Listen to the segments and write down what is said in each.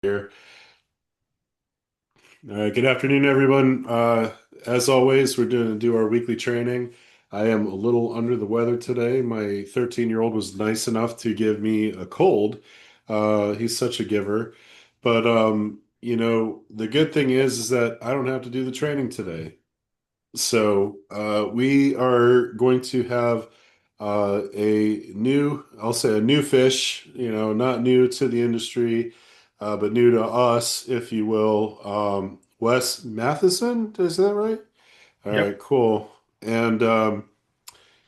Here. Good afternoon, everyone. As always, we're going to do our weekly training. I am a little under the weather today. My 13-year-old was nice enough to give me a cold. He's such a giver. But the good thing is that I don't have to do the training today. So we are going to have I'll say a new fish, not new to the industry, but new to us, if you will. Wes Matheson, is that right? All Yep. right, cool. And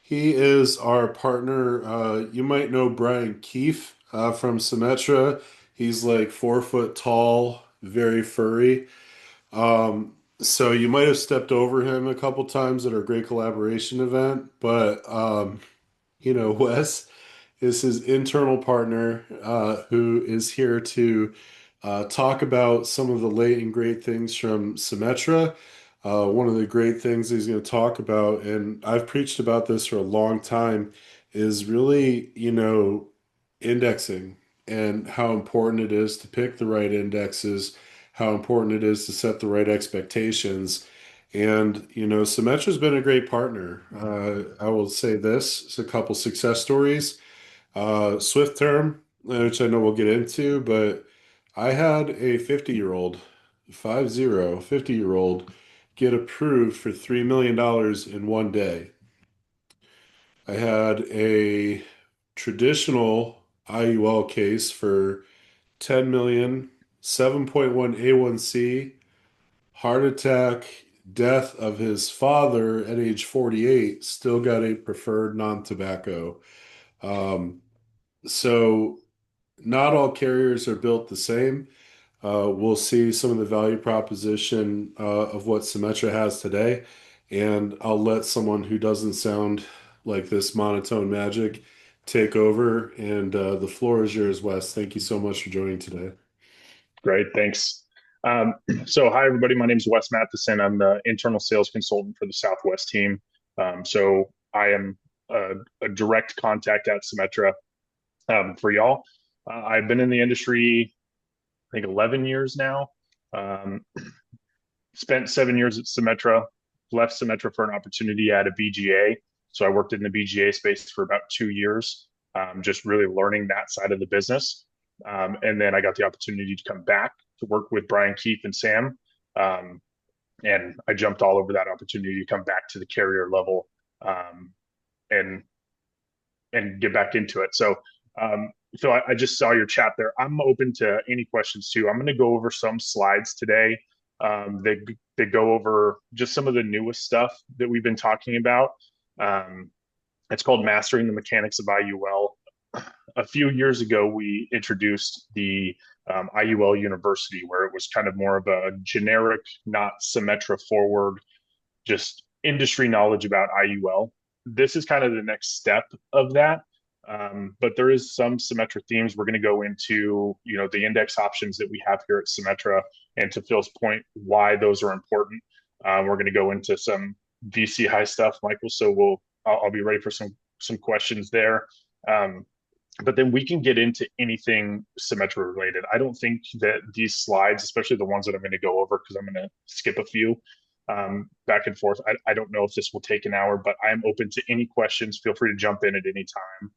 he is our partner. You might know Brian Keefe from Symetra. He's like 4 foot tall, very furry. So you might have stepped over him a couple times at our great collaboration event, but Wes is his internal partner who is here to talk about some of the late and great things from Symetra. One of the great things he's going to talk about, and I've preached about this for a long time, is really, indexing and how important it is to pick the right indexes, how important it is to set the right expectations. And, Symetra's been a great partner. I will say this, it's a couple success stories. Swift term, which I know we'll get into, but I had a 50-year-old, 50-year-old, get approved for $3 million in one day. I had a traditional IUL case for 10 million, 7.1 A1C, heart attack, death of his father at age 48, still got a preferred non-tobacco. Um, so not all carriers are built the same. We'll see some of the value proposition of what Symetra has today, and I'll let someone who doesn't sound like this monotone magic take over. And the floor is yours, Wes. Thank you so much for joining today. Great. Thanks. Um, hi, everybody. My name is Wes Matheson. I'm the internal sales consultant for the Southwest team. I am a direct contact at Symetra for y'all. I've been in the industry, I think, 11 years now. Um, Spent 7 years at Symetra, left Symetra for an opportunity at a BGA. So I worked in the BGA space for about 2 years, just really learning that side of the business. And then I got the opportunity to come back to work with Brian Keith and Sam. Um, and I jumped all over that opportunity to come back to the carrier level um, and get back into it. I just saw your chat there. I'm open to any questions too. I'm going to go over some slides today that go over just some of the newest stuff that we've been talking about. Um, it's called Mastering the Mechanics of IUL. A few years ago, we introduced the IUL University, where it was kind of more of a generic, not Symetra forward, just industry knowledge about IUL. This is kind of the next step of that. But there is some Symetra themes. We're going to go into, the index options that we have here at Symetra, and to Phil's point, why those are important. We're going to go into some VC high stuff, Michael. So I'll be ready for some questions there. But then we can get into anything Symetra related. I don't think that these slides, especially the ones that I'm going to go over, because I'm going to skip a few back and forth. I don't know if this will take an hour, but I'm open to any questions. Feel free to jump in at any time.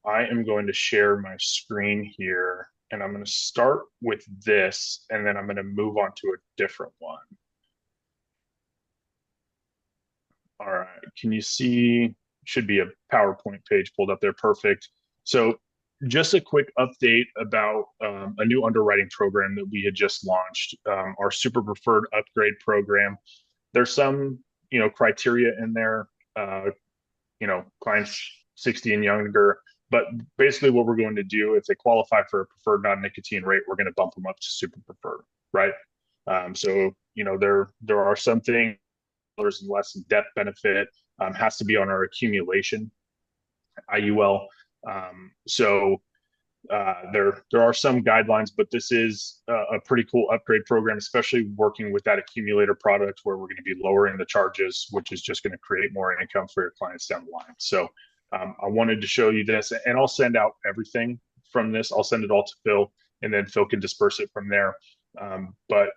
I am going to share my screen here, and I'm going to start with this, and then I'm going to move on to a different one. All right. Can you see? Should be a PowerPoint page pulled up there. Perfect. So, just a quick update about a new underwriting program that we had just launched, our Super Preferred Upgrade program. There's some, criteria in there, clients 60 and younger. But basically, what we're going to do, if they qualify for a preferred non-nicotine rate, we're going to bump them up to super preferred, right? There are some things and less death benefit has to be on our accumulation IUL. There are some guidelines, but this is a pretty cool upgrade program, especially working with that accumulator product where we're going to be lowering the charges, which is just going to create more income for your clients down the line. I wanted to show you this, and I'll send out everything from this. I'll send it all to Phil, and then Phil can disperse it from there. But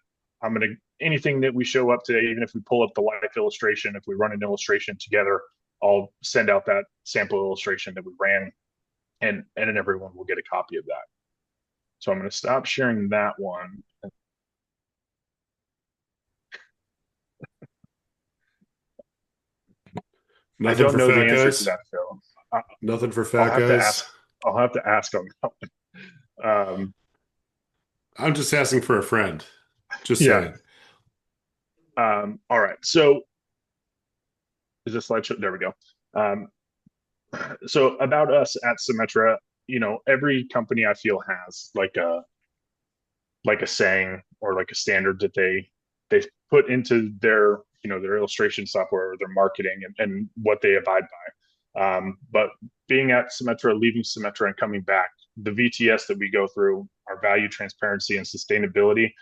anything that we show up today, even if we pull up the live illustration, if we run an illustration together, I'll send out that sample illustration that we ran, and then everyone will get a copy of that. So I'm going to stop sharing that one. I Nothing don't for know fat the answer to guys. that, Phil. I, Nothing for I'll fat have to guys. ask. I'll have to ask on that one. I'm just asking for a friend. Just Yeah. saying. All right. So is this slideshow? There we go. Um, so about us at Symetra, every company I feel has like a saying or like a standard that they put into their illustration software or their marketing, and what they abide by. But being at Symetra, leaving Symetra and coming back, the VTS that we go through, our value, transparency, and sustainability,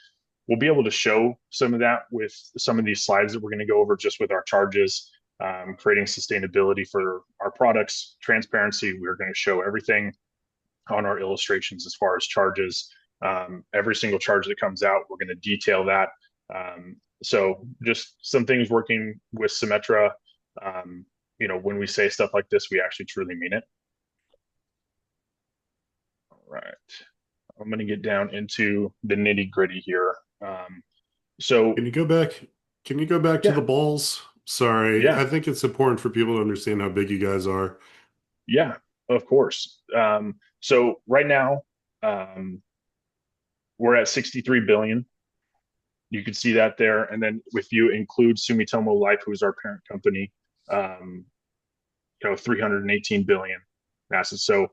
we'll be able to show some of that with some of these slides that we're going to go over, just with our charges, creating sustainability for our products, transparency. We're going to show everything on our illustrations as far as charges. Every single charge that comes out, we're going to detail that. So just some things working with Symetra. When we say stuff like this, we actually truly mean it. All right. I'm going to get down into the nitty gritty here. So Can you go back? Can you go back to yeah, the balls? Sorry. yeah, I think it's important for people to understand how big you guys are. yeah, of course. So right now, um, we're at 63 billion. You can see that there. And then if you include Sumitomo Life, who's our parent company, 318 billion assets. So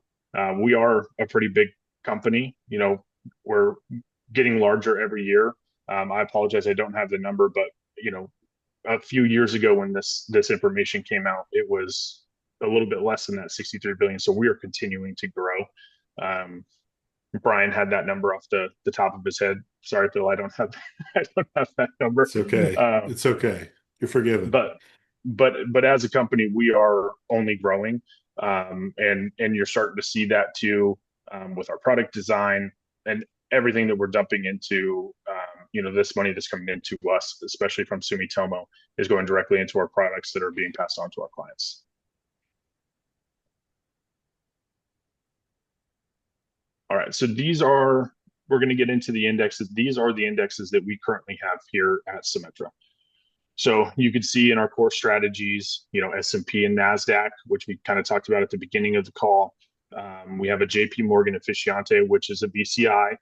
we are a pretty big company. We're getting larger every year. I apologize, I don't have the number, but a few years ago when this information came out, it was a little bit less than that 63 billion. So we are continuing to grow. Um, Brian had that number off the top of his head. Sorry, Phil, I don't have I don't have that number. It's okay. Uh, It's okay. You're forgiven. but but as a company, we are only growing, and you're starting to see that too, with our product design and everything that we're dumping into. This money that's coming into us, especially from Sumitomo, is going directly into our products that are being passed on to our clients. All right, so we're going to get into the indexes. These are the indexes that we currently have here at Symetra. So you could see in our core strategies, S&P and NASDAQ, which we kind of talked about at the beginning of the call. We have a JP Morgan Efficiente, which is a BCI.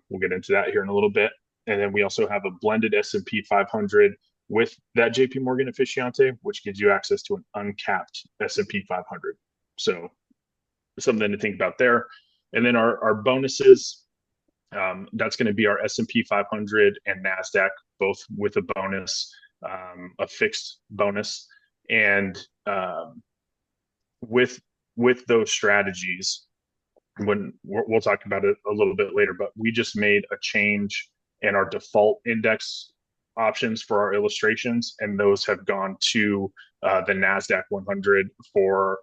We'll get into that here in a little bit. And then we also have a blended S&P 500 with that JP Morgan Efficiente, which gives you access to an uncapped S&P 500. So something to think about there. And then our bonuses, that's going to be our S&P 500 and NASDAQ, both with a bonus, a fixed bonus. And with those strategies, when we'll talk about it a little bit later, but we just made a change in our default index options for our illustrations, and those have gone to the NASDAQ 100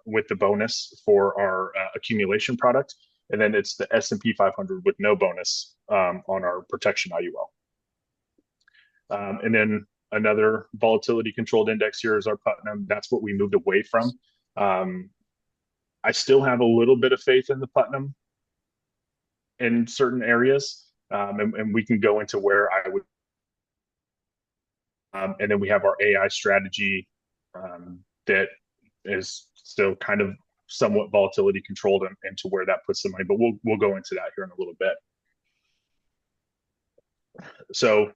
with the bonus for our accumulation product, and then it's the S&P 500 with no bonus on our protection IUL. And then another volatility controlled index here is our Putnam. That's what we moved away from. I still have a little bit of faith in the Putnam in certain areas, and we can go into where I would. And then we have our AI strategy that is still kind of somewhat volatility controlled, and to where that puts the money. But we'll go into that here in a little bit. So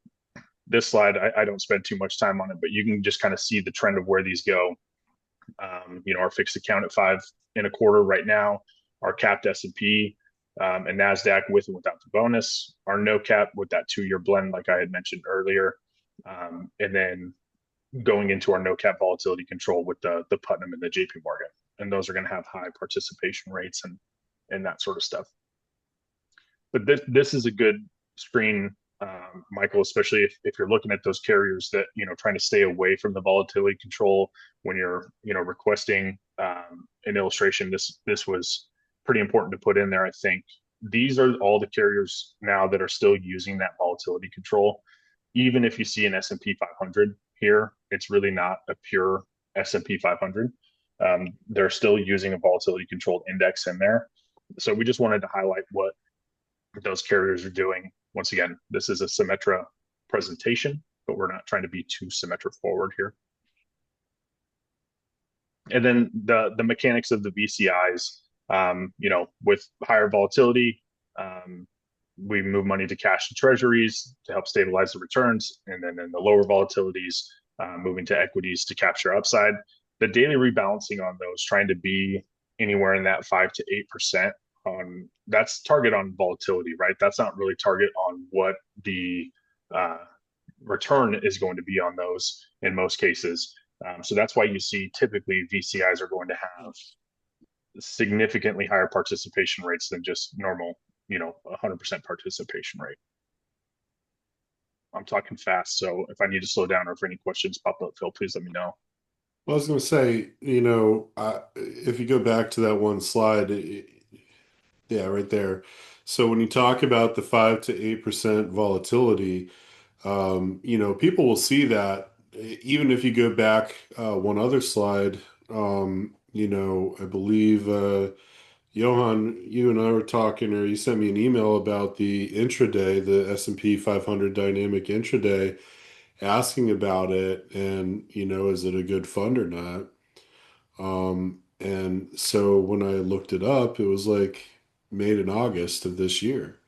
this slide, I don't spend too much time on it, but you can just kind of see the trend of where these go. Our fixed account at 5.25 right now, our capped S&P and NASDAQ with and without the bonus, our no cap with that 2-year blend, like I had mentioned earlier. And then going into our no cap volatility control with the Putnam and the JP Morgan. And those are going to have high participation rates and that sort of stuff. But this is a good screen, Michael, especially if you're looking at those carriers that, trying to stay away from the volatility control when you're, requesting an illustration. This was pretty important to put in there, I think, these are all the carriers now that are still using that volatility control. Even if you see an S&P 500 here, it's really not a pure S&P 500. They're still using a volatility controlled index in there. So we just wanted to highlight what those carriers are doing. Once again, this is a Symetra presentation, but we're not trying to be too Symetra forward here. And then the mechanics of the VCIs, with higher volatility, um, we move money to cash and treasuries to help stabilize the returns, and then in the lower volatilities, moving to equities to capture upside. The daily rebalancing on those, trying to be anywhere in that 5 to 8% on that's target on volatility, right? That's not really target on what the uh, return is going to be on those in most cases. So that's why you see typically VCIs are going to have significantly higher participation rates than just normal, 100% participation rate. I'm talking fast, so if I need to slow down or if any questions pop up, Phil, please let me know. Well, I was going to say, if you go back to that one slide, yeah, right there. So when you talk about the 5 to 8% volatility, people will see that even if you go back one other slide, I believe Johan, you and I were talking, or you sent me an email about the intraday, the S&P 500 dynamic intraday, asking about it, and is it a good fund or not? And so when I looked it up, it was like made in August of this year.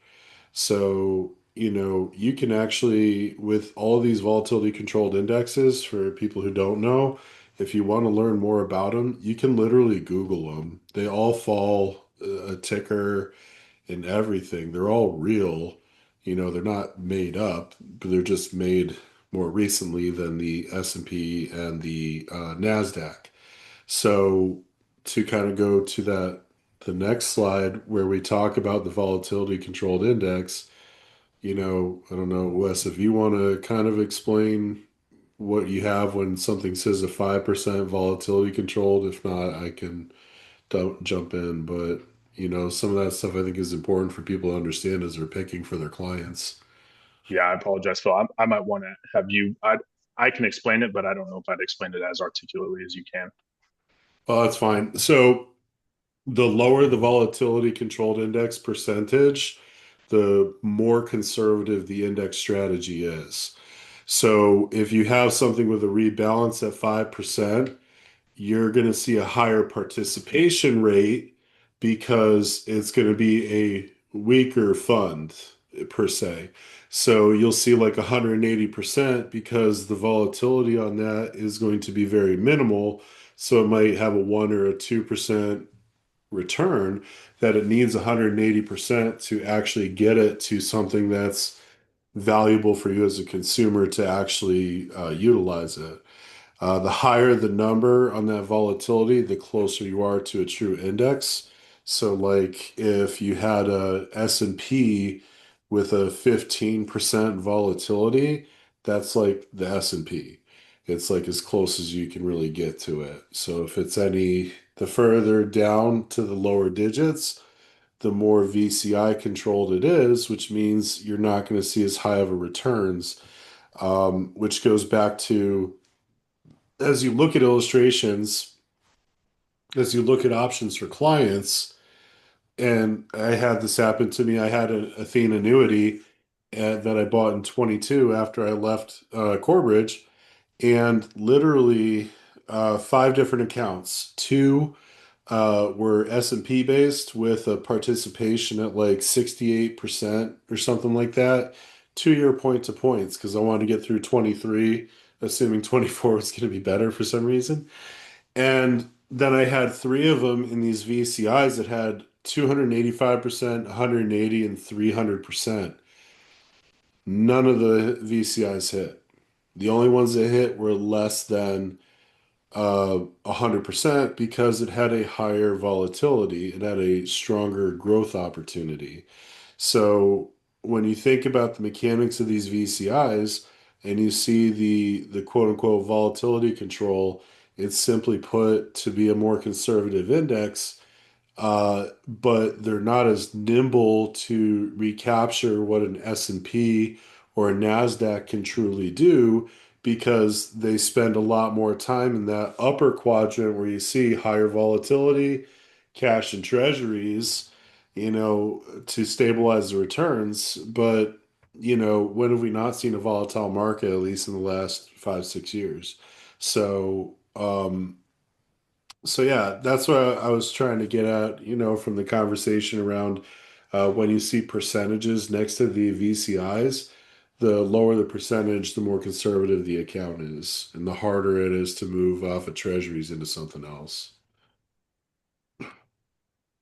So, you can actually, with all these volatility controlled indexes, for people who don't know, if you want to learn more about them, you can literally Google them. They all fall a ticker and everything. They're all real. They're not made up, but they're just made more recently than the S&P and the NASDAQ. So to kind of go to the next slide where we talk about the volatility controlled index, I don't know, Wes, if you want to kind of explain what you have when something says a 5% volatility controlled. If not, I can don't jump in. But, some of that stuff I think is important for people to understand as they're picking for their clients. Yeah, I apologize, Phil. I might want to have you. I can explain it, but I don't know if I'd explain it as articulately as you can. Well, that's fine. So the lower the volatility controlled index percentage, the more conservative the index strategy is. So if you have something with a rebalance at 5%, you're going to see a higher participation rate because it's going to be a weaker fund per se. So you'll see like 180% because the volatility on that is going to be very minimal. So it might have a 1 or a 2% return that it needs 180% to actually get it to something that's valuable for you as a consumer to actually utilize it. The higher the number on that volatility, the closer you are to a true index. So like if you had a S&P with a 15% volatility, that's like the S&P. It's like as close as you can really get to it. So if it's the further down to the lower digits, the more VCI controlled it is, which means you're not going to see as high of a returns, which goes back to as you look at illustrations, as you look at options for clients, and I had this happen to me. I had an Athene annuity that I bought in 22 after I left Corbridge, and literally five different accounts. Two were S&P based with a participation at like 68% or something like that. 2 year point to points because I wanted to get through 23, assuming 24 was going to be better for some reason. And then I had three of them in these VCIs that had 285%, 180, and 300%. None of the VCIs hit. The only ones that hit were less than 100% because it had a higher volatility. It had a stronger growth opportunity. So when you think about the mechanics of these VCIs and you see the quote unquote volatility control, it's simply put to be a more conservative index. but they're not as nimble to recapture what an S&P or a NASDAQ can truly do because they spend a lot more time in that upper quadrant where you see higher volatility, cash and treasuries, to stabilize the returns. But, when have we not seen a volatile market, at least in the last 5, 6 years? So, so yeah, that's what I was trying to get at, from the conversation around when you see percentages next to the VCIs, the lower the percentage, the more conservative the account is, and the harder it is to move off of treasuries into something else.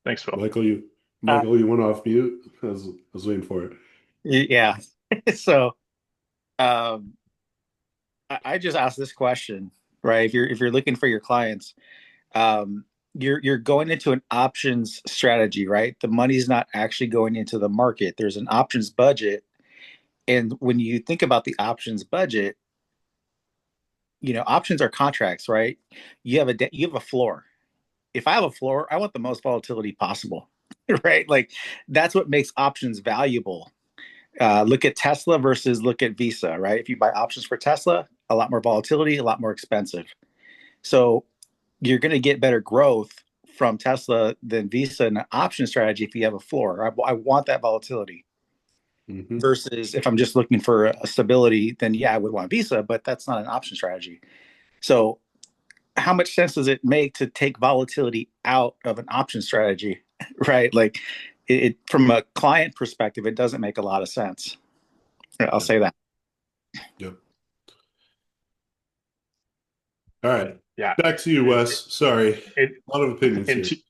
Thanks, Phil. Michael, you Uh, Michael, you went off mute. I was waiting for it. yeah. So, um, I just asked this question, right? If you're looking for your clients, um, you're going into an options strategy, right? The money's not actually going into the market. There's an options budget, and when you think about the options budget, options are contracts, right? You have a floor. If I have a floor, I want the most volatility possible, right? Like that's what makes options valuable. Look at Tesla versus look at Visa, right? If you buy options for Tesla, a lot more volatility, a lot more expensive. So you're going to get better growth from Tesla than Visa in an option strategy if you have a floor. I want that volatility. Hmm. Versus if I'm just looking for a stability, then yeah, I would want Visa, but that's not an option strategy. So how much sense does it make to take volatility out of an option strategy, right? Like from a client perspective, it doesn't make a lot of sense. I'll Yep. say that. Yep. All right. Yeah. Back to you, It, Wes. Sorry. it, A lot of opinions and here. to,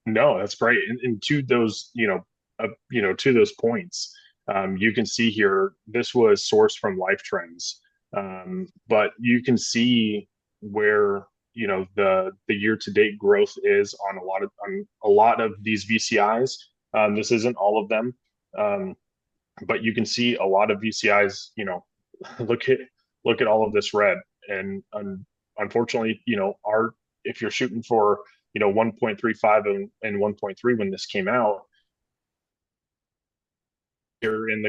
no, that's great. And to those, to those points, you can see here, this was sourced from Life Trends. But you can see where, the year to date growth is on a lot of these VCIs. This isn't all of them. Um, but you can see a lot of VCIs, look at look at all of this red, and unfortunately, our if you're shooting for 1.35 and 1.3 when this came out, you're in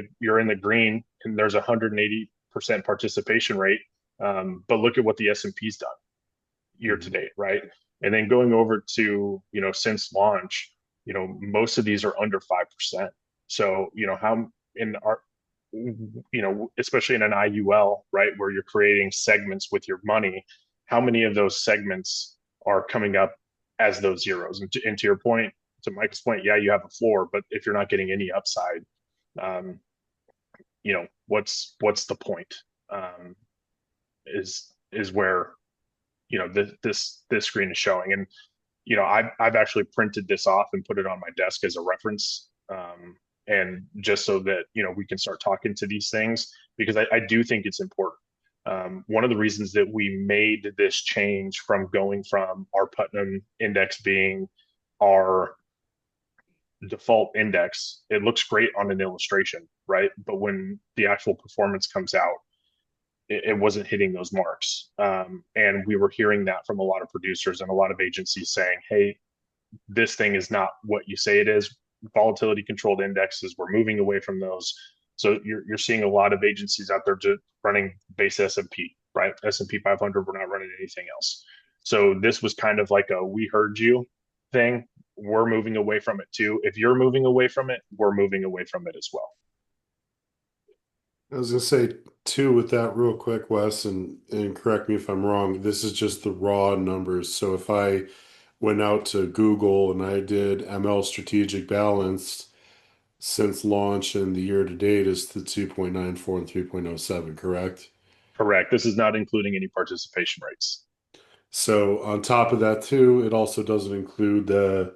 the green, and there's 180% participation rate. But look at what the S&P's done year to Mhm. date, right? And then going over to since launch, most of these are under 5%. So how in our especially in an IUL, right, where you're creating segments with your money, how many of those segments are coming up as those zeros? And to your point, to Mike's point, yeah, you have a floor, but if you're not getting any upside, um, what's the point? Um, is where this screen is showing. And I've actually printed this off and put it on my desk as a reference, and just so that we can start talking to these things, because I do think it's important. One of the reasons that we made this change from going from our Putnam index being our default index, it looks great on an illustration, right? But when the actual performance comes out, it wasn't hitting those marks. And we were hearing that from a lot of producers and a lot of agencies saying, hey, this thing is not what you say it is. Volatility controlled indexes, we're moving away from those. So you're seeing a lot of agencies out there just running base S&P, right? S&P 500, we're not running anything else. So this was kind of like a we heard you thing. We're moving away from it too. If you're moving away from it, we're moving away from it as well. I was gonna say too with that real quick, Wes, and correct me if I'm wrong. This is just the raw numbers. So if I went out to Google and I did ML strategic balance since launch and the year to date is the 2.94 and 3.07, correct? Correct. This is not including any participation rates. So on top of that too, it also doesn't include the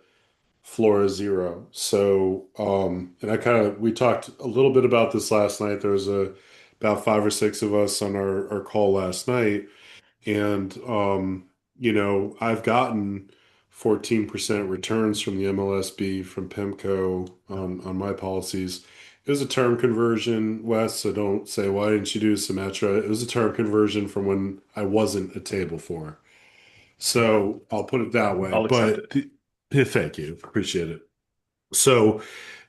Flora Zero. So and we talked a little bit about this last night. There was about 5 or 6 of us on our call last night. And I've gotten 14% returns from the MLSB from PIMCO on my policies. It was a term conversion, Wes, so don't say, why didn't you do Symetra? It was a term conversion from when I wasn't a table for. So I'll put it that way. I'll accept But it. Yeah, thank you. Appreciate it. So,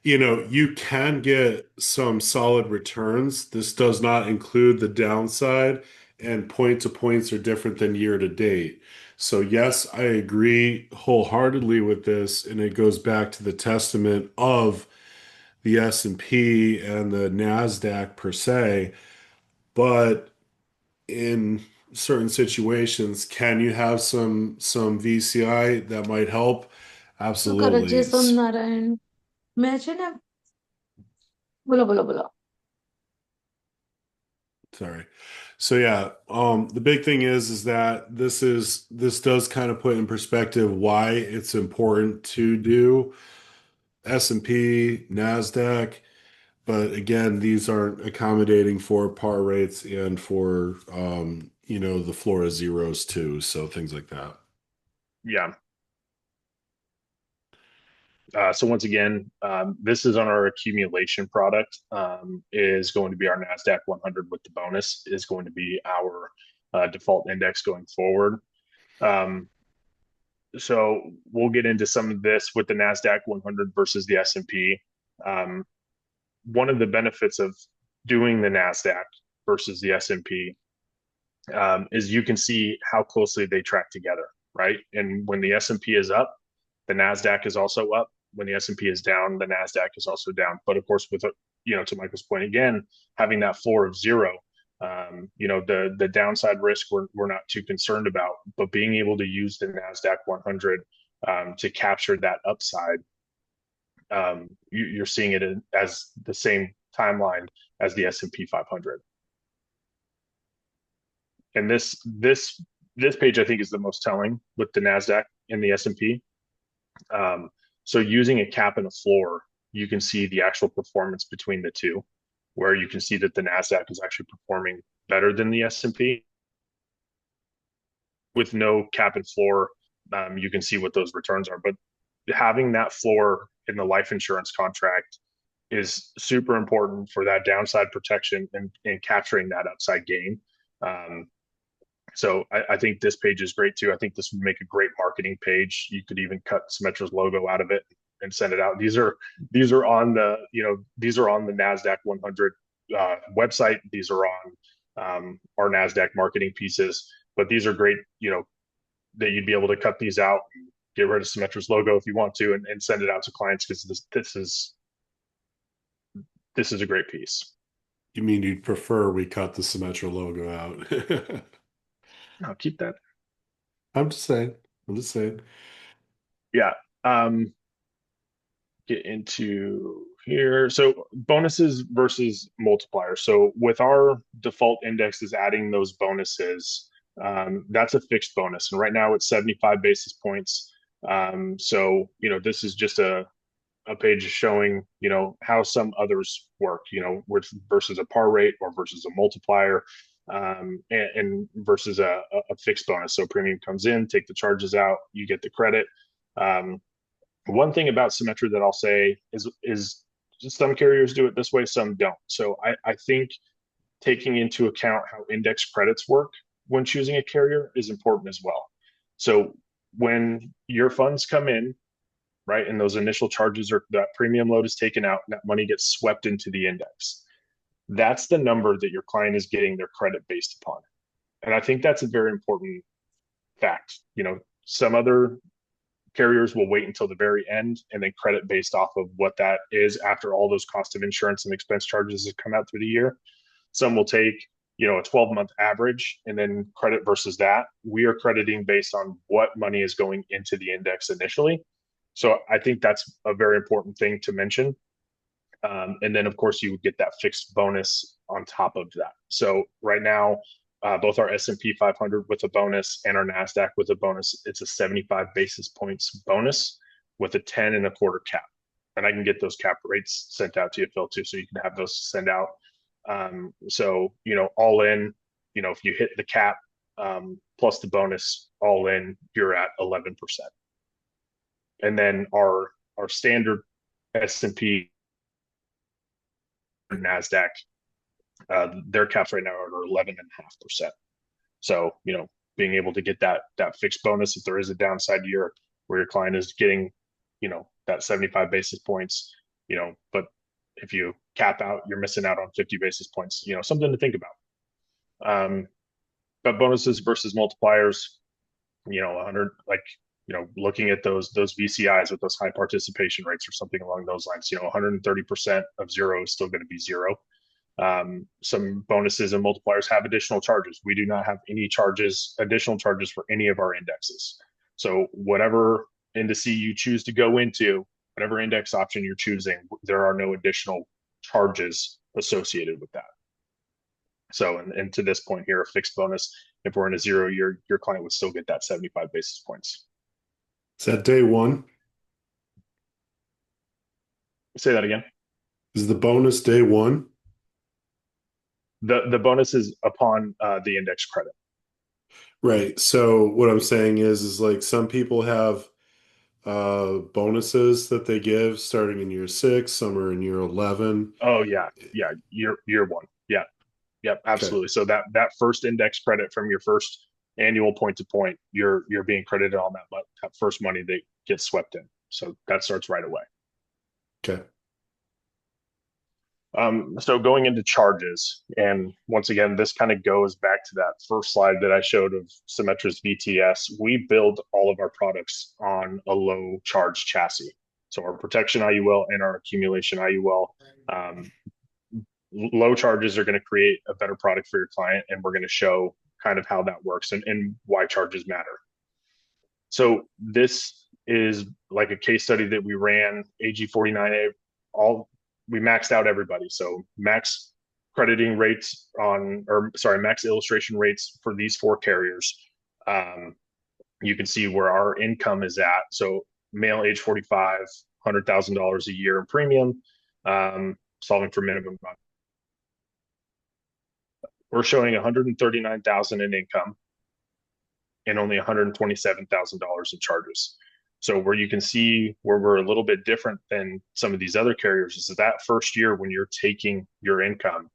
you can get some solid returns. This does not include the downside, and point to points are different than year to date. So, yes, I agree wholeheartedly with this, and it goes back to the testament of the S&P and the Nasdaq per se. But in certain situations, can you have some VCI that might help? तो Karachi Absolutely. सोमनारायण match है ना बोलो बोलो बोलो Sorry. So yeah, the big thing is that this does kind of put in perspective why it's important to do S&P, Nasdaq, but again, these aren't accommodating for par rates and for the Flora zeros too, so things like that. Yeah. So once again, this is on our accumulation product. Is going to be our Nasdaq 100 with the bonus is going to be our default index going forward. So we'll get into some of this with the Nasdaq 100 versus the S&P. One of the benefits of doing the Nasdaq versus the S&P is you can see how closely they track together, right? And when the S&P is up, the Nasdaq is also up. When the S&P is down, the Nasdaq is also down. But of course, with to Michael's point again, having that floor of zero, the downside risk we're not too concerned about. But being able to use the Nasdaq 100 to capture that upside, you're seeing it as the same timeline as the S&P 500. And this page I think is the most telling with the Nasdaq and the S&P. So using a cap and a floor, you can see the actual performance between the two, where you can see that the Nasdaq is actually performing better than the S&P. With no cap and floor, you can see what those returns are. But having that floor in the life insurance contract is super important for that downside protection and capturing that upside gain. So I think this page is great too. I think this would make a great marketing page. You could even cut Symetra's logo out of it and send it out. These are on the Nasdaq 100 website. These are on our Nasdaq marketing pieces. But these are great. That you'd be able to cut these out, and get rid of Symetra's logo if you want to, and send it out to clients because this is a great piece. You mean you'd prefer we cut the Symetra logo out? I'll keep that. I'm just saying. I'm just saying. Yeah. Get into here. So bonuses versus multipliers. So with our default index is adding those bonuses, that's a fixed bonus. And right now it's 75 basis points. So, this is just a page showing, how some others work, with versus a par rate or versus a multiplier, and versus a fixed bonus. So premium comes in, take the charges out, you get the credit. One thing about Symetra that I'll say is some carriers do it this way, some don't. So I think taking into account how index credits work when choosing a carrier is important as well. So when your funds come in, right, and those initial charges or that premium load is taken out, and that money gets swept into the index, that's the number that your client is getting their credit based upon. And I think that's a very important fact. Some other carriers will wait until the very end and then credit based off of what that is after all those cost of insurance and expense charges have come out through the year. Some will take, a 12-month average and then credit versus that. We are crediting based on what money is going into the index initially. So I think that's a very important thing to mention. And then, of course, you would get that fixed bonus on top of that. So right now, both our S&P 500 with a bonus and our NASDAQ with a bonus, it's a 75 basis points bonus with a 10 and a quarter cap. And I can get those cap rates sent out to you, Phil, too, so you can have those sent out. So, all in, if you hit the cap plus the bonus, all in, you're at 11%. And then our standard S&P NASDAQ, their caps right now are 11.5%. So, being able to get that fixed bonus if there is a downside year, where your client is getting, that 75 basis points, but if you cap out, you're missing out on 50 basis points, something to think about. But bonuses versus multipliers, 100, like, looking at those VCIs with those high participation rates or something along those lines, 130% of zero is still going to be zero. Some bonuses and multipliers have additional charges. We do not have any additional charges for any of our indexes. So whatever indice you choose to go into, whatever index option you're choosing, there are no additional charges associated with that. So, and to this point here, a fixed bonus, if we're in a 0 year, your client would still get that 75 basis points. Is that day one? Say that again. Is the bonus day one? The bonus is upon the index credit. Right. So what I'm saying is like some people have bonuses that they give starting in year 6, some are in year 11. Oh yeah, year one. Yeah, yep, Okay. absolutely. So that first index credit from your first annual point to point, you're being credited on that first money that gets swept in. So that starts right away. Okay. So going into charges, and once again, this kind of goes back to that first slide that I showed of Symetra's VTS. We build all of our products on a low charge chassis. So our protection IUL and our accumulation IUL, low charges are going to create a better product for your client, and we're going to show kind of how that works and why charges matter. So this is like a case study that we ran, AG49A, we maxed out everybody. So max crediting rates max illustration rates for these 4 carriers. You can see where our income is at. So male age 45, $100,000 a year in premium, solving for minimum. We're showing $139,000 in income and only $127,000 in charges. So where you can see where we're a little bit different than some of these other carriers is that first year when you're taking your income,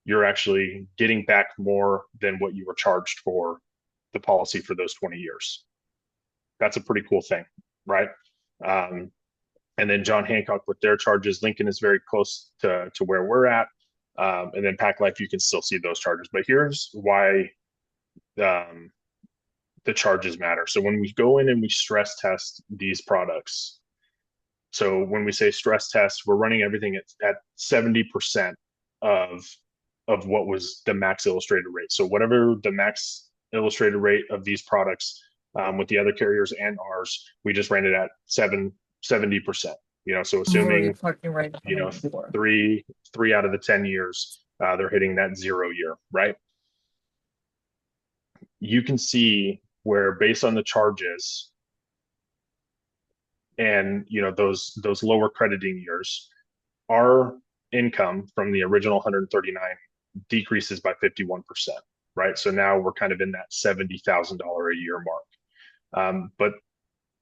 you're actually getting back more than what you were charged for the policy for those 20 years. That's a pretty cool thing, right? And then John Hancock with their charges, Lincoln is very close to where we're at. And then Pac Life, you can still see those charges. But here's why the charges matter. So when we go in and we stress test these products, so when we say stress test, we're running everything at 70% of what was the max illustrated rate. So whatever the max illustrated rate of these products with the other carriers and ours, we just ran it at 70%. So assuming three out of the 10 years, they're hitting that 0 year, right? You can see where based on the charges and those lower crediting years, our income from the original 139 decreases by 51%, right? So now we're kind of in that $70,000 a year mark. But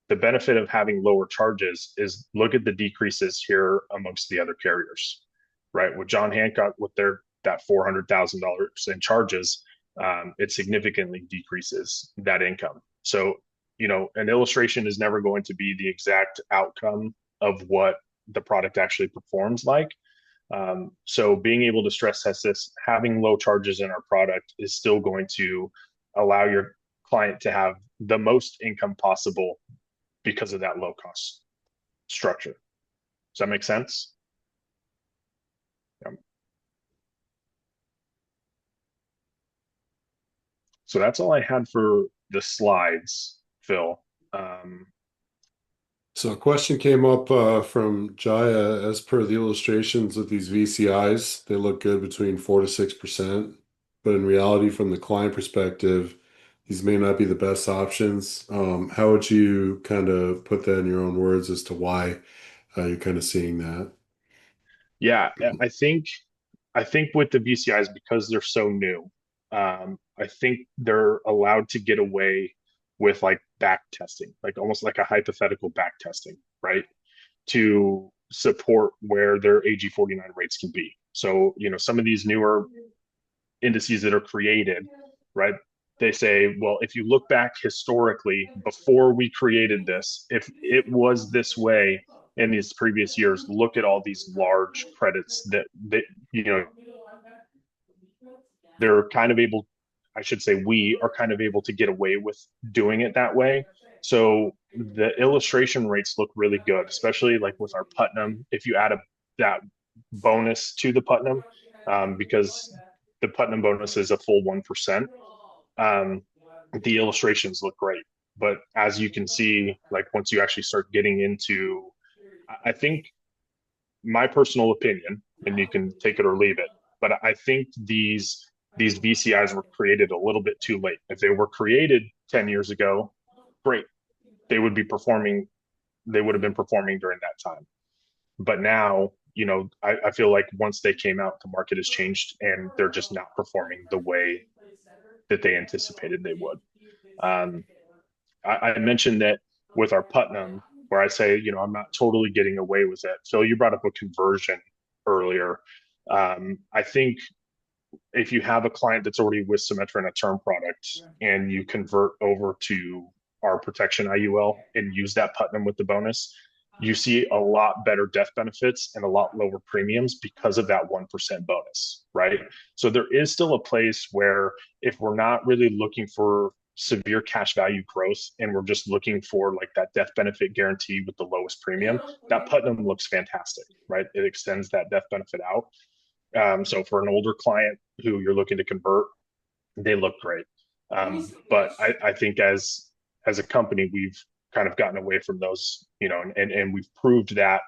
the benefit of having lower charges is look at the decreases here amongst the other carriers, right? With John Hancock, with that $400,000 in charges, it significantly decreases that income. So, an illustration is never going to be the exact outcome of what the product actually performs like. So being able to stress test this, having low charges in our product is still going to allow your client to have the most income possible because of that low cost structure. Does that make sense? Yeah. So that's all I had for the slides, Phil. So a question came up from Jaya. As per the illustrations of these VCIs, they look good between 4 to 6%, but in reality, from the client perspective, these may not be the best options. How would you kind of put that in your own words as to why you're kind of seeing that? Yeah, I think with the VCIs, because they're so new, I think they're allowed to get away with like back testing, like almost like a hypothetical back testing, right? To support where their AG49 rates can be. So, some of these newer indices that are created, right? they say, well, if you look back historically before we created this, if it was this way in these previous years, look at all these large credits that you know they're kind of able, I should say, we are kind of able to get away with doing it that way. So the illustration rates look really good, especially like with our Putnam. If you add that bonus to the Putnam, because the Putnam bonus is a full 1%, um, the illustrations look great. But as you can see, like once you actually start getting into, I think my personal opinion, and you can take it or leave it, but I think these VCIs were created a little bit too late. If they were created 10 years ago, great. They would be performing, they would have been performing during that time. But now, I feel like once they came out, the market has changed and they're just not performing the way that they anticipated they would. Um, I mentioned that with our Putnam, where I say, I'm not totally getting away with it. Phil, you brought up a conversion earlier. I think if you have a client that's already with Symetra in a term product and you convert over to our protection IUL and use that Putnam with the bonus, you see a lot better death benefits and a lot lower premiums because of that 1% bonus, right? So there is still a place where if we're not really looking for severe cash value growth and we're just looking for like that death benefit guarantee with the lowest premium, that Putnam looks fantastic, right? It extends that death benefit out. So for an older client who you're looking to convert, they look great. But I think as a company, we've kind of gotten away from those, and we've proved that,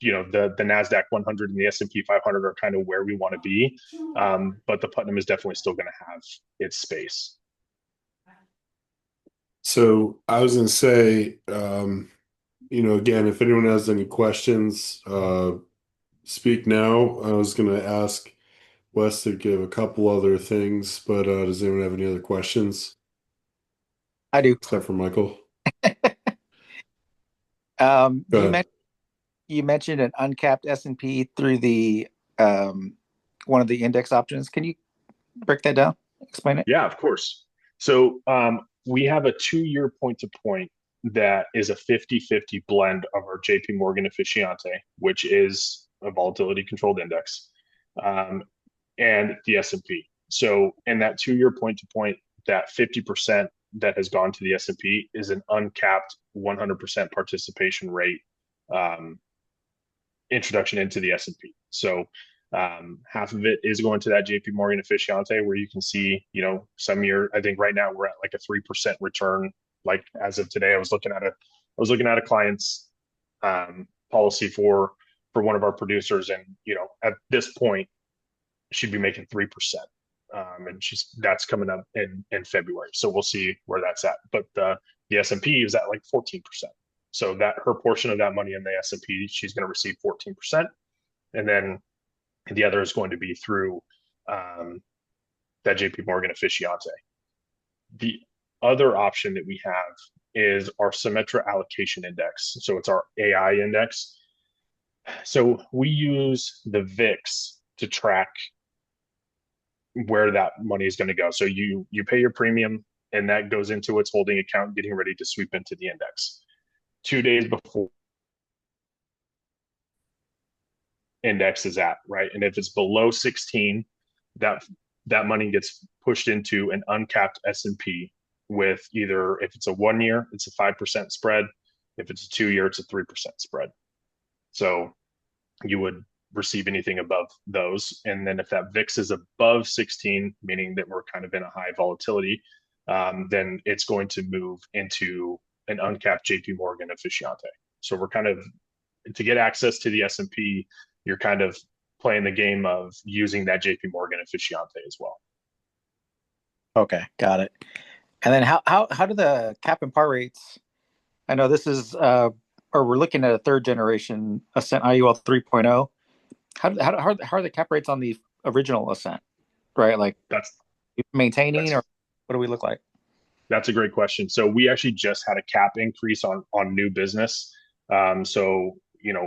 the NASDAQ 100 and the S&P 500 are kind of where we want to be. But the Putnam is definitely still going to have its space. So I was going to say, again, if anyone has any questions, speak now. I was going to ask Wes to give a couple other things, but does anyone have any other questions? I do. Except for Michael. Um, Go you ahead. mentioned you mentioned an uncapped S&P through the one of the index options. Can you break that down? Explain it. Yeah, of course. So we have a 2-year point to point that is a 50-50 blend of our JP Morgan Efficiente, which is a volatility controlled index, and the S&P. So in that 2-year point to point, that 50% that has gone to the S&P is an uncapped 100% participation rate introduction into the S&P. So half of it is going to that JP Morgan Efficiente, where you can see, some year, I think right now we're at like a 3% return. Like as of today, I was looking at a client's policy for one of our producers, and at this point, she'd be making 3%. And that's coming up in February. So we'll see where that's at. But the S&P is at like 14%. So that her portion of that money in the S&P, she's going to receive 14%. And then the other is going to be through that JP Morgan Efficiente. The other option that we have is our Symetra allocation index. So it's our AI index. So we use the VIX to track where that money is going to go. So you pay your premium and that goes into its holding account, getting ready to sweep into the index. 2 days before index is at, right? And if it's below 16, that money gets pushed into an uncapped S&P with either, if it's a 1 year, it's a 5% spread. If it's a 2 year, it's a 3% spread. So you would receive anything above those. And then if that VIX is above 16, meaning that we're kind of in a high volatility, then it's going to move into an uncapped JP Morgan Efficiente. So we're kind of, to get access to the S&P, you're kind of playing the game of using that JP Morgan Efficiente as well. Okay, got it. And then how do the cap and par rates? I know this is or we're looking at a third generation Ascent IUL 3.0. How are the cap rates on the original Ascent? Right, like That's maintaining, or what do we look like? That's a great question. So we actually just had a cap increase on new business. So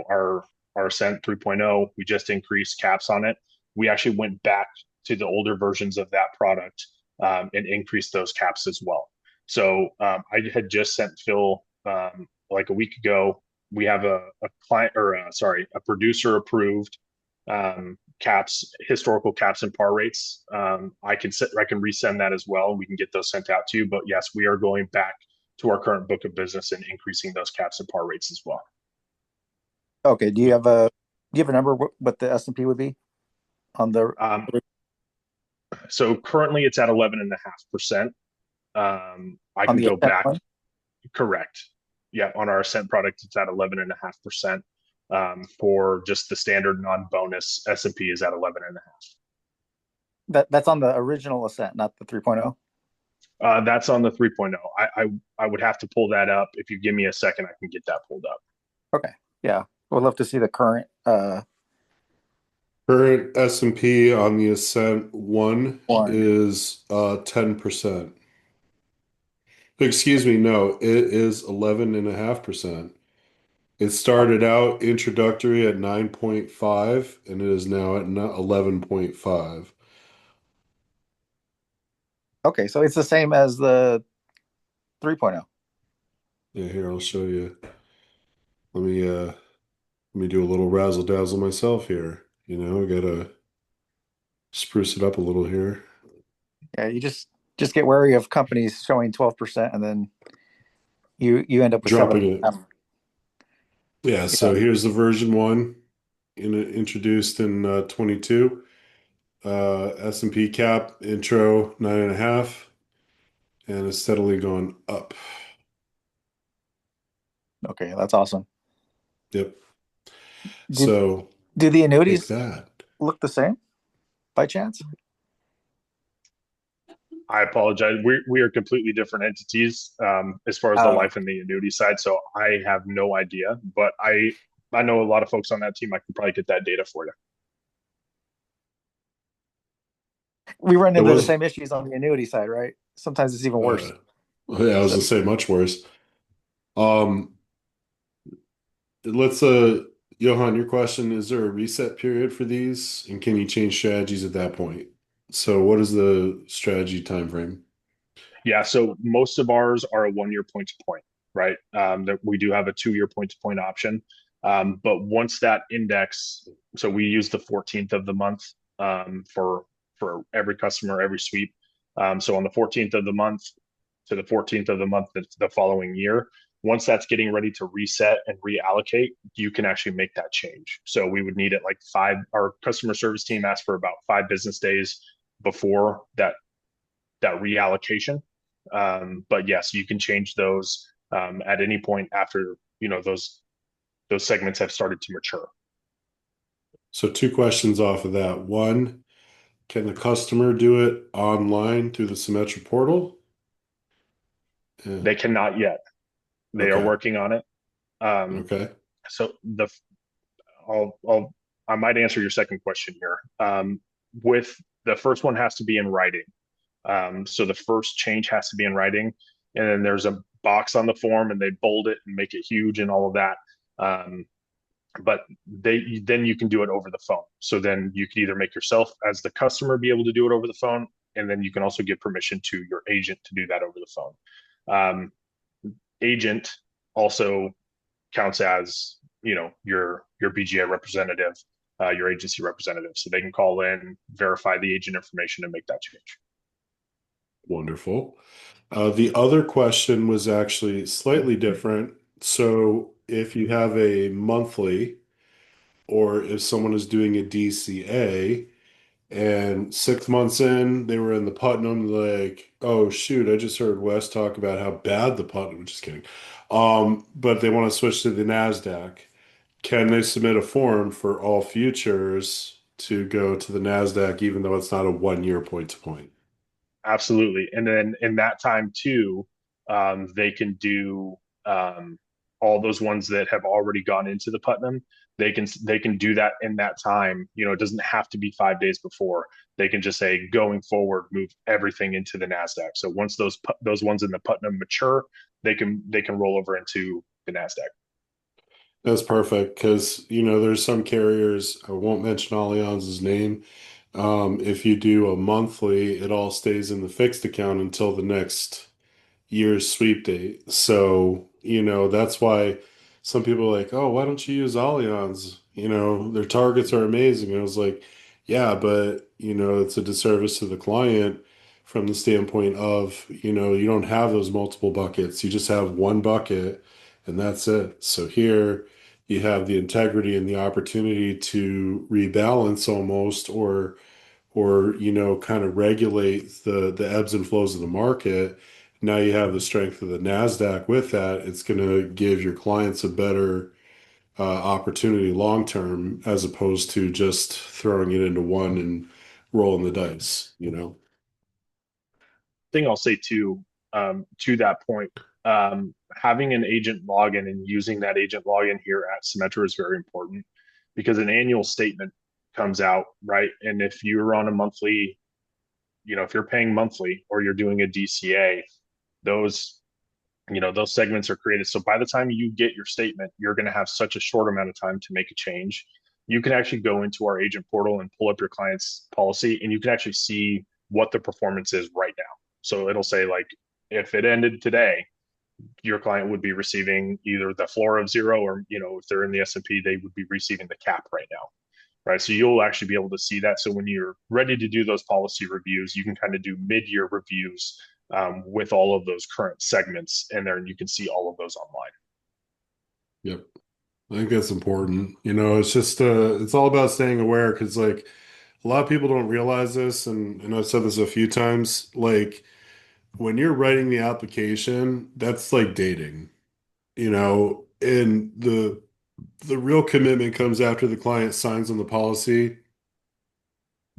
our Ascent 3.0, we just increased caps on it. We actually went back to the older versions of that product and increase those caps as well. So I had just sent Phil like a week ago. We have a client, or sorry, a producer approved caps, historical caps and par rates. I can resend that as well, and we can get those sent out to you. But yes, we are going back to our current book of business and increasing those caps and par rates as well. Okay. Do you have a number what the S&P would be on the? So currently it's at 11.5%. I On can the go Ascent back. one? Correct. Yeah, on our Ascent product, it's at 11.5%. For just the standard non-bonus, S&P is at 11.5. That's on the original Ascent, not the 3.0. That's on the 3.0. I would have to pull that up. If you give me a second, I can get that pulled up. Okay. Yeah. We'd love to see the current. Current S&P on the Ascent 1 One. is 10%. Excuse me, no, it is 11.5%. It started out introductory at 9.5 and it is now at 11.5. Okay, so it's the same as the 3.0. Yeah, here I'll show you. Let me do a little razzle dazzle myself here. You know, I gotta spruce it up a little here. Yeah, you just get wary of companies showing 12% and then you end up with Dropping 7. it. Yeah, Yeah. so here's the version 1 introduced in 22. S&P cap intro 9.5, and it's steadily gone up. Okay, that's awesome. Yep. Do So do the take annuities that. look the same by chance? I apologize. We are completely different entities as far as the Oh, life and the annuity side. So I have no idea, but I know a lot of folks on that team. I can probably get that data for you. we run It into the was same issues on the annuity side, right? Sometimes it's even worse. yeah, I was So, gonna say much worse. Um, let's Johan, your question, is there a reset period for these? And can you change strategies at that point? So what is the strategy time frame? Yeah, so most of ours are a 1 year point to point, right? That we do have a 2 year point to point option. But once that index, so we use the 14th of the month for every customer, every sweep. So on the 14th of the month to the 14th of the month the following year, once that's getting ready to reset and reallocate, you can actually make that change. So we would need it like our customer service team asked for about 5 business days before that reallocation. But yes, you can change those at any point after those segments have started to mature. So two questions off of that. One, can the customer do it online through the Symetra portal? Yeah. They cannot yet. They are Okay. working on it. Um, Okay. so I might answer your second question here. With the first one has to be in writing. So the first change has to be in writing, and then there's a box on the form, and they bold it and make it huge and all of that. But then you can do it over the phone. So then you can either make yourself as the customer be able to do it over the phone, and then you can also give permission to your agent to do that over the phone. Agent also counts as your BGA representative, your agency representative, so they can call in, verify the agent information, and make that change. Wonderful. The other question was actually slightly different. So if you have a monthly, or if someone is doing a DCA and 6 months in, they were in the Putnam, like, oh shoot, I just heard Wes talk about how bad the Putnam, just kidding. But they want to switch to the NASDAQ. Can they submit a form for all futures to go to the NASDAQ, even though it's not a 1 year point to point? Absolutely. And then in that time too, they can do all those ones that have already gone into the Putnam. They can do that in that time. It doesn't have to be 5 days before. They can just say going forward, move everything into the NASDAQ. So once those ones in the Putnam mature, they can roll over into the NASDAQ. That's perfect because there's some carriers, I won't mention Allianz's name, If you do a monthly, it all stays in the fixed account until the next year's sweep date. So, that's why some people are like, oh, why don't you use Allianz? Their targets are amazing. And I was like, yeah, but, it's a disservice to the client from the standpoint of, you don't have those multiple buckets. You just have one bucket and that's it. So here you have the integrity and the opportunity to rebalance almost or kind of regulate the ebbs and flows of the market. Now you have the strength of the Nasdaq with that. It's going to give your clients a better opportunity long term as opposed to just throwing it into one and rolling the dice. Thing I'll say too, to that point, having an agent login and using that agent login here at Symetra is very important because an annual statement comes out, right? And if you're on a monthly, if you're paying monthly or you're doing a DCA, those those segments are created. So by the time you get your statement, you're going to have such a short amount of time to make a change. You can actually go into our agent portal and pull up your client's policy, and you can actually see what the performance is right now. So it'll say like, if it ended today, your client would be receiving either the floor of zero, or if they're in the S&P, they would be receiving the cap right now, right? So you'll actually be able to see that. So when you're ready to do those policy reviews, you can kind of do mid-year reviews with all of those current segments in there, and you can see all of those online. Yep. I think that's important. It's just it's all about staying aware because like a lot of people don't realize this, and I've said this a few times, like when you're writing the application, that's like dating, and the real commitment comes after the client signs on the policy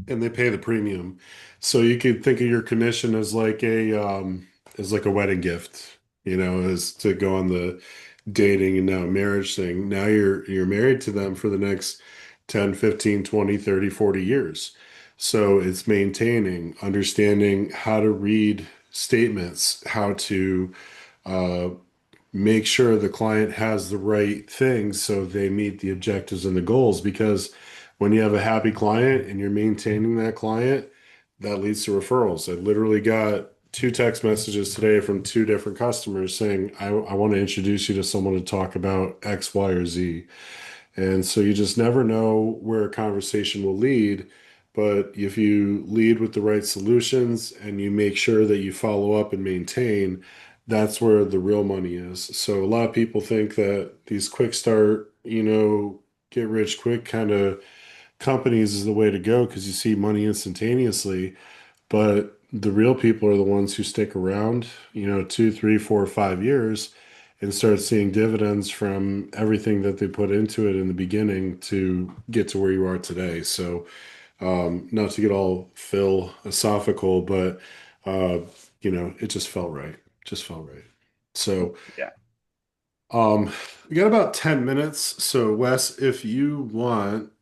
and they pay the premium. So you could think of your commission as like a wedding gift, as to go on the dating and now marriage thing. Now you're married to them for the next 10, 15, 20, 30, 40 years. So it's maintaining, understanding how to read statements, how to uh, make sure the client has the right things so they meet the objectives and the goals. Because when you have a happy client and you're maintaining that client, that leads to referrals. I literally got two text messages today from two different customers saying, I want to introduce you to someone to talk about X, Y, or Z. And so you just never know where a conversation will lead. But if you lead with the right solutions and you make sure that you follow up and maintain, that's where the real money is. So a lot of people think that these quick start, get rich quick kind of companies is the way to go because you see money instantaneously. But the real people are the ones who stick around, 2, 3, 4, 5 years and start seeing dividends from everything that they put into it in the beginning to get to where you are today. So, not to get all philosophical, but, uh, it just felt right. Just felt right. So, Yeah. um, we got about 10 minutes. So, Wes, if you want,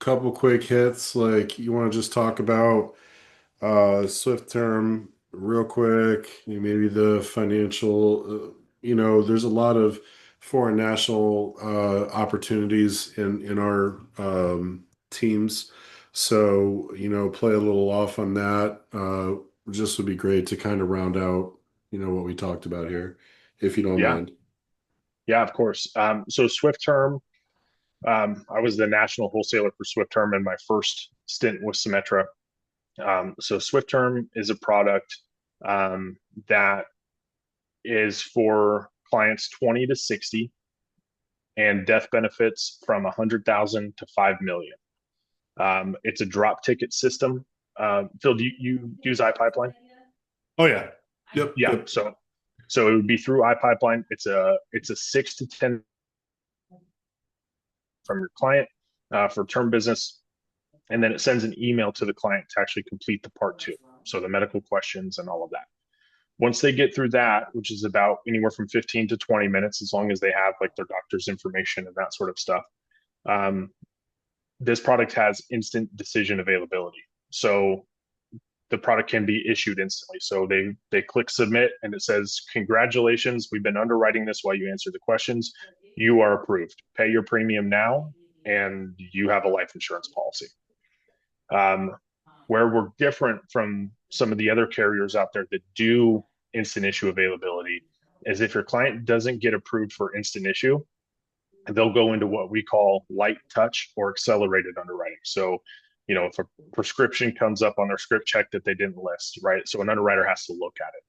couple quick hits, like you want to just talk about Swift term real quick, maybe the financial, there's a lot of foreign national opportunities in our teams. So, play a little off on that. Just would be great to kind of round out, what we talked about here, if you don't Yeah. mind. Yeah, of course. So Swift Term, I was the national wholesaler for Swift Term in my first stint with Symetra. So Swift Term is a product that is for clients 20 to 60 and death benefits from 100,000 to 5 million. It's a drop ticket system. Phil, do you use iPipeline? Oh yeah. Yep. Yeah. Yep. So it would be through iPipeline. It's a 6 to 10 from your client for term business, and then it sends an email to the client to actually complete the part two. So the medical questions and all of that. Once they get through that, which is about anywhere from 15 to 20 minutes, as long as they have like their doctor's information and that sort of stuff, um, this product has instant decision availability. So the product can be issued instantly. So they click submit and it says, congratulations, we've been underwriting this while you answer the questions. You are approved. Pay your premium now and you have a life insurance policy. Where we're different from some of the other carriers out there that do instant issue availability is if your client doesn't get approved for instant issue, they'll go into what we call light touch or accelerated underwriting. So, if a prescription comes up on their script check that they didn't list, right? So an underwriter has to look at it.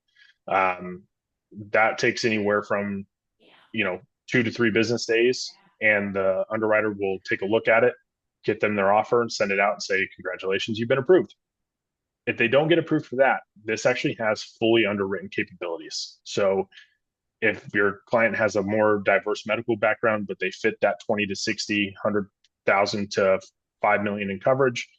That takes anywhere from, 2 to 3 business days, and the underwriter will take a look at it, get them their offer, and send it out and say, "Congratulations, you've been approved." If they don't get approved for that, this actually has fully underwritten capabilities. So if your client has a more diverse medical background, but they fit that 20 to 60, 100,000 to 5 million in coverage,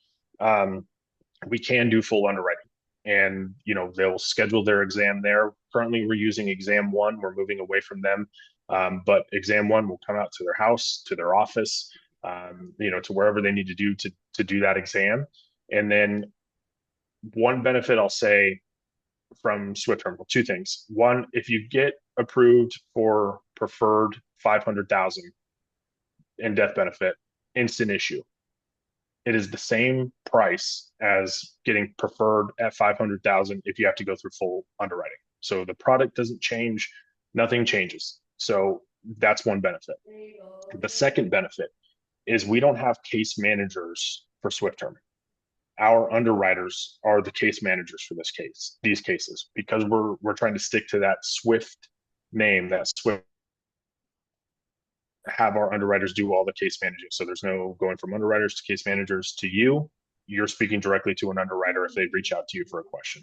we can do full underwriting. And, they'll schedule their exam there. Currently, we're using exam one. We're moving away from them. But exam one will come out to their house, to their office, to wherever they need to do that exam. And then one benefit I'll say from Swift Terminal, two things. One, if you get approved for preferred 500,000 in death benefit, instant issue. It is the same price as getting preferred at 500,000 if you have to go through full underwriting. So the product doesn't change, nothing changes. So that's one benefit. The second benefit is we don't have case managers for Swift Term. Our underwriters are the case managers for these cases, because we're trying to stick to that Swift name, that Swift, have our underwriters do all the case managing. So there's no going from underwriters to case managers to you. You're speaking directly to an underwriter if they reach out to you for a question.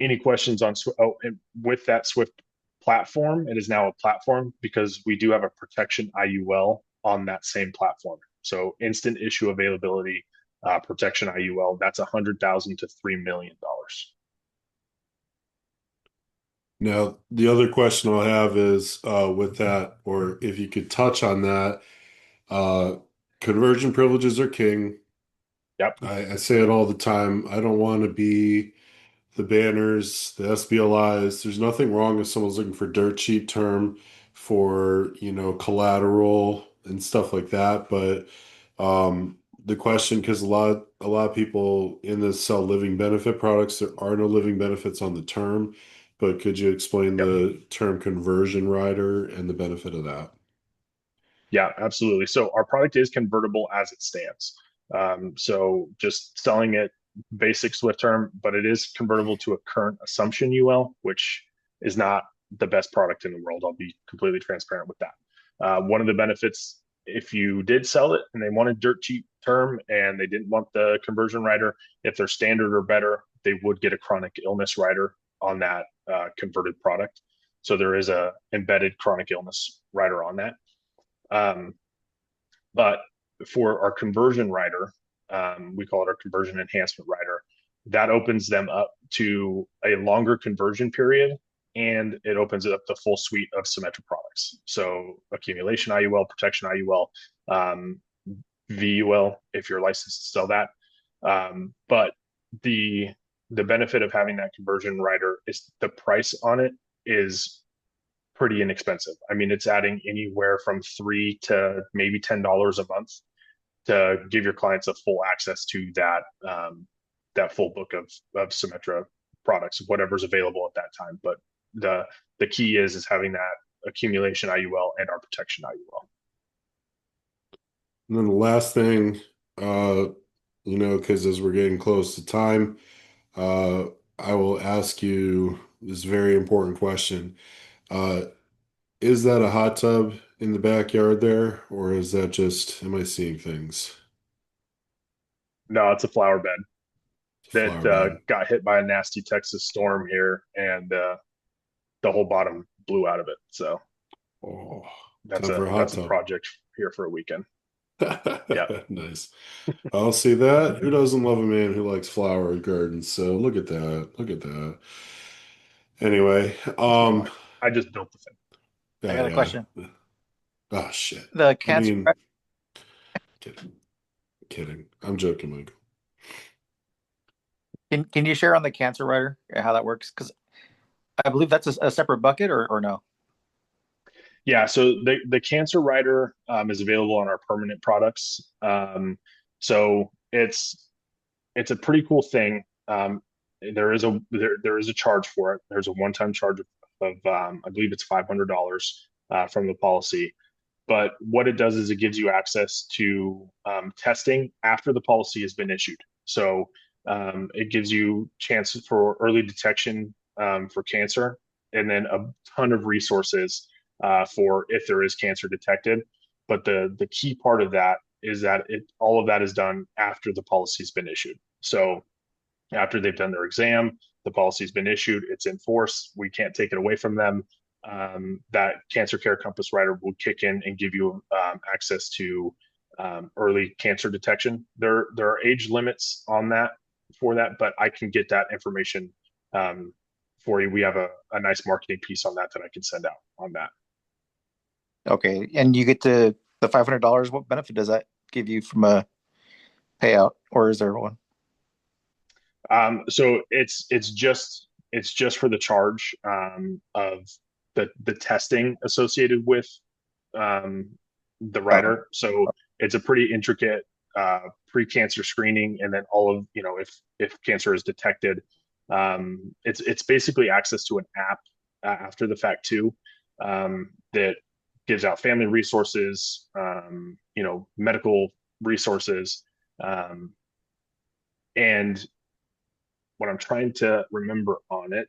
Any questions on and with that Swift platform, it is now a platform because we do have a protection IUL on that same platform. So instant issue availability, protection IUL, that's $100,000 to $3 million. Now, the other question I'll have is with that, or if you could touch on that, uh, conversion privileges are king. Yep. I say it all the time. I don't want to be the banners, the SBLIs. There's nothing wrong if someone's looking for dirt cheap term for, collateral and stuff like that. But the question, because a lot of people in this sell living benefit products, there are no living benefits on the term. But could you explain Yep. the term conversion rider and the benefit of that? Yeah, absolutely. So our product is convertible as it stands. So just selling it basic Swift term, but it is convertible to a current assumption UL, which is not the best product in the world. I'll be completely transparent with that. One of the benefits, if you did sell it and they wanted dirt cheap term and they didn't want the conversion rider, if they're standard or better, they would get a chronic illness rider on that converted product. So there is a embedded chronic illness rider on that. But for our conversion rider, we call it our conversion enhancement rider, that opens them up to a longer conversion period, and it opens up the full suite of Symetra products. So accumulation IUL, protection IUL, VUL, if you're licensed to sell that. But the benefit of having that conversion rider is the price on it is pretty inexpensive. I mean, it's adding anywhere from $3 to maybe $10 a month to give your clients a full access to that full book of Symetra products, whatever's available at that time. But the key is having that accumulation IUL and our protection IUL. And then the last thing, because as we're getting close to time, uh, I will ask you this very important question. Uh, is that a hot tub in the backyard there, or is that just, am I seeing things? No, it's a flower bed that Flower bed. got hit by a nasty Texas storm here, and the whole bottom blew out of it. So Oh, that's time for a a hot that's a tub. project here for a weekend. Yeah. Nice. I'll see that. Who doesn't love a man who likes flower gardens? So look at that. Look at that. Anyway, I just built the thing. I yeah, got a yeah. question. Oh shit. The I cancer. mean, kidding, kidding. I'm joking, Michael. Can you share on the cancer rider how that works? Because I believe that's a separate bucket, or no? Yeah, so the cancer rider is available on our permanent products. So it's a pretty cool thing. There is a charge for it. There's a one-time charge of I believe it's $500 from the policy. But what it does is it gives you access to testing after the policy has been issued. So it gives you chances for early detection for cancer, and then a ton of resources for if there is cancer detected. But the key part of that is that all of that is done after the policy's been issued. So after they've done their exam, the policy's been issued, it's in force. We can't take it away from them. That Cancer Care Compass Rider will kick in and give you access to early cancer detection. There are age limits on that for that, but I can get that information for you. We have a nice marketing piece on that I can send out on that. Okay, and you get the $500. What benefit does that give you from a payout, or is there one? So it's just for the charge of the testing associated with the rider. So it's a pretty intricate pre-cancer screening, and then all of if cancer is detected, it's basically access to an app after the fact too, that gives out family resources, medical resources, and what I'm trying to remember on it,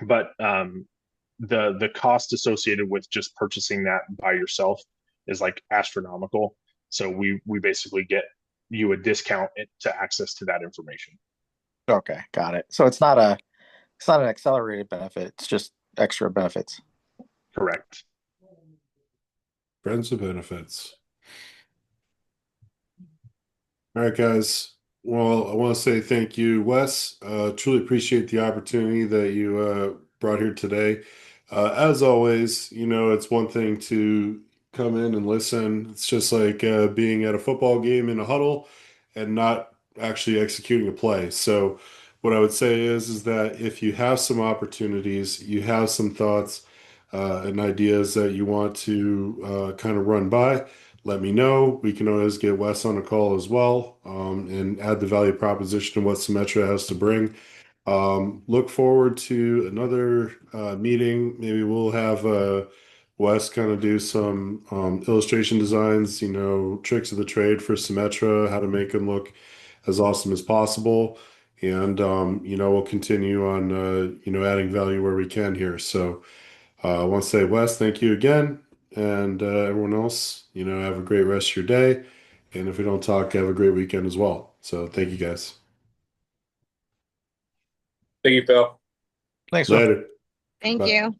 but the cost associated with just purchasing that by yourself is like astronomical. So we basically get you a discount to access to that information. Okay, got it. So it's not an accelerated benefit. It's just extra benefits. Correct. Friends with benefits. All right, guys. Well, I want to say thank you, Wes. Truly appreciate the opportunity that you brought here today. As always, it's one thing to come in and listen. It's just like being at a football game in a huddle and not actually executing a play. So, what I would say is that if you have some opportunities, you have some thoughts and ideas that you want to kind of run by, let me know. We can always get Wes on a call as well, and add the value proposition of what Symetra has to bring. Look forward to another meeting. Maybe we'll have Wes kind of do some illustration designs, tricks of the trade for Symetra, how to make them look as awesome as possible. And, we'll continue on, adding value where we can here. So I want to say, Wes, thank you again. And everyone else, have a great rest of your day. And if we don't talk, have a great weekend as well. So thank you guys. Thank you, Phil. Thanks, Will. Later. Thank Bye. you.